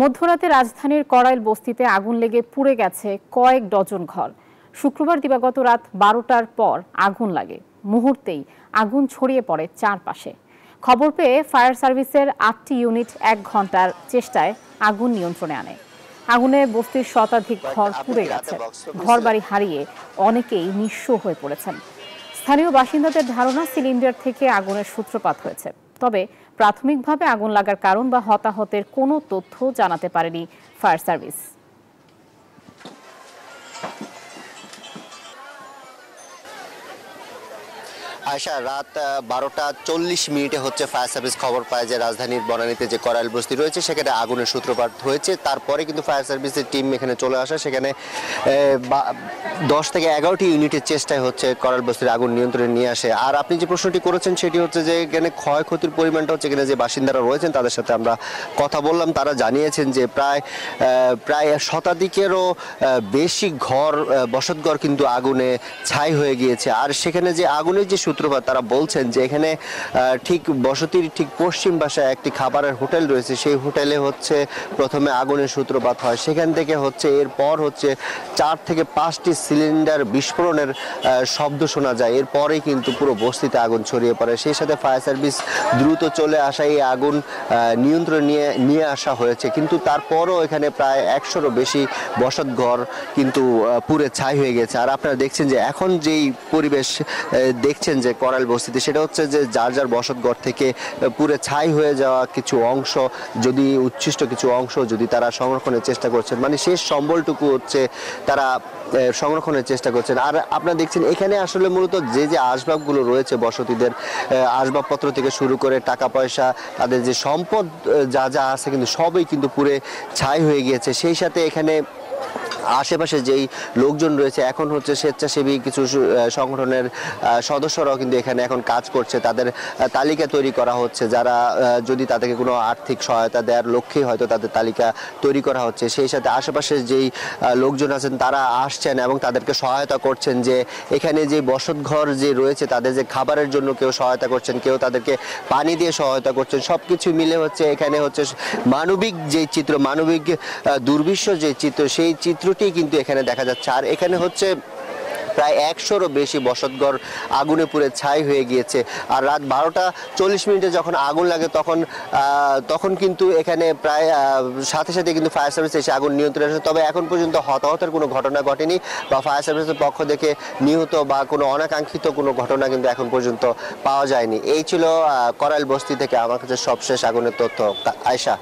মধ্যরাতে রাজধানীর কড়াইল বস্তিতে আগুন লেগে পুড়ে গেছে কয়েক ডজন ঘর। শুক্রবার দিবাগত রাত 12টার পর আগুন লাগে। মুহূর্তেই আগুন ছড়িয়ে পড়ে চারপাশে। খবর পেয়ে ফায়ার সার্ভিসের 8টি ইউনিট 1 ঘন্টার চেষ্টায় আগুন নিয়ন্ত্রণে আনে। আগুনে বস্তির শতাধিক ঘর পুড়ে গেছে। ঘরবাড়ি হারিয়ে অনেকেই নিঃস্ব হয়ে পড়েছেন। স্থানীয় বাসিন্দাদের ধারণা সিলিন্ডার থেকে আগুনের সূত্রপাত হয়েছে। তবে প্রাথমিকভাবে আগুন লাগার কারণ বা হতাহতের কোনো তথ্য জানাতে পারেনি ফায়ার সার্ভিস। আয়শা, রাত 12টা 40 হচ্ছে ফায়ার সার্ভিস খবর পায় যে রাজধানীর বনানীতে যে করাইল বস্তি রয়েছে সেখানে আগুনের সূত্রপাত হয়েছে। তারপরে কিন্তু ফায়ার সার্ভিসের টিম এখানে চলে আসে। সেখানে 10 থেকে 11টি ইউনিটের চেষ্টায় হচ্ছে করাইল বস্তির আগুন নিয়ন্ত্রণে নিয়ে আসে। আর আপনি যে প্রশ্নটি করেছেন সেটি হচ্ছে যে এখানে ক্ষয়ক্ষতির পরিমাণটা হচ্ছে এখানে যে বাসিন্দারা রয়েছেন তাদের সাথে আমরা কথা বললাম। তারা জানিয়েছেন যে প্রায় শতাধিকেরও বেশি বসতঘর কিন্তু আগুনে ছাই হয়ে গিয়েছে। আর সেখানে যে আগুনের যে সূত্রপাত তারা বলছেন যে এখানে ঠিক বসতির ঠিক পশ্চিম পাশে একটি খাবারের হোটেল রয়েছে। সেই হোটেলে হচ্ছে প্রথমে আগুনের সূত্রপাত হয়। সেখান থেকে হচ্ছে এরপর হচ্ছে 4 থেকে 5টি সিলিন্ডার বিস্ফোরণের শব্দ শোনা যায়। এরপরেই কিন্তু পুরো বস্তিতে আগুন ছড়িয়ে পড়ে। সেই সাথে ফায়ার সার্ভিস দ্রুত চলে আসা এই আগুন নিয়ন্ত্রণে নিয়ে আসা হয়েছে। কিন্তু তারপরও এখানে প্রায় 100-রও বেশি বসতঘর কিন্তু পুড়ে ছাই হয়ে গেছে। আর আপনারা দেখছেন যে এখন যেই পরিবেশ দেখছেন যে করাইল বস্তিতে সেটা হচ্ছে যে যার যার বসতঘর থেকে পুরো ছাই হয়ে যাওয়া কিছু অংশ, যদি উচ্ছিষ্ট কিছু অংশ যদি তারা সংরক্ষণের চেষ্টা করছেন, মানে শেষ সম্বলটুকু হচ্ছে তারা সংরক্ষণের চেষ্টা করছেন। আর আপনারা দেখছেন এখানে আসলে মূলত যে যে আসবাবগুলো রয়েছে বসতিদের, আসবাবপত্র থেকে শুরু করে টাকা পয়সা, তাদের যে সম্পদ যা যা আছে কিন্তু সবই কিন্তু পুরে ছাই হয়ে গিয়েছে। সেই সাথে এখানে আশেপাশে যেই লোকজন রয়েছে এখন হচ্ছে স্বেচ্ছাসেবী কিছু সংগঠনের সদস্যরাও কিন্তু এখানে এখন কাজ করছে। তাদের তালিকা তৈরি করা হচ্ছে, যারা যদি তাদেরকে কোনো আর্থিক সহায়তা দেওয়ার লক্ষ্যে হয়তো তাদের তালিকা তৈরি করা হচ্ছে। সেই সাথে আশেপাশে যেই লোকজন আছেন তারা আসছেন এবং তাদেরকে সহায়তা করছেন। যে এখানে যে বসতঘর যে রয়েছে তাদের যে খাবারের জন্য কেউ সহায়তা করছেন, কেউ তাদেরকে পানি দিয়ে সহায়তা করছেন। সব কিছু মিলে হচ্ছে এখানে হচ্ছে মানবিক যে চিত্র, মানবিক দুর্বিশ্ব যে চিত্র, সেই চিত্রটি কিন্তু এখানে দেখা যাচ্ছে। আর এখানে হচ্ছে প্রায় 100-রও বেশি বসতঘর আগুনে পুড়ে ছাই হয়ে গিয়েছে। আর রাত 12টা 40 যখন আগুন লাগে তখন কিন্তু এখানে প্রায় সাথে সাথে কিন্তু ফায়ার সার্ভিস এসে আগুন নিয়ন্ত্রণে আসে। তবে এখন পর্যন্ত হতাহতের কোনো ঘটনা ঘটেনি বা ফায়ার সার্ভিসের পক্ষ থেকে নিহত বা কোনো অনাকাঙ্ক্ষিত কোনো ঘটনা কিন্তু এখন পর্যন্ত পাওয়া যায়নি। এই ছিল করাইল বস্তি থেকে আমার কাছে সবশেষ আগুনের তথ্য। আয়শা।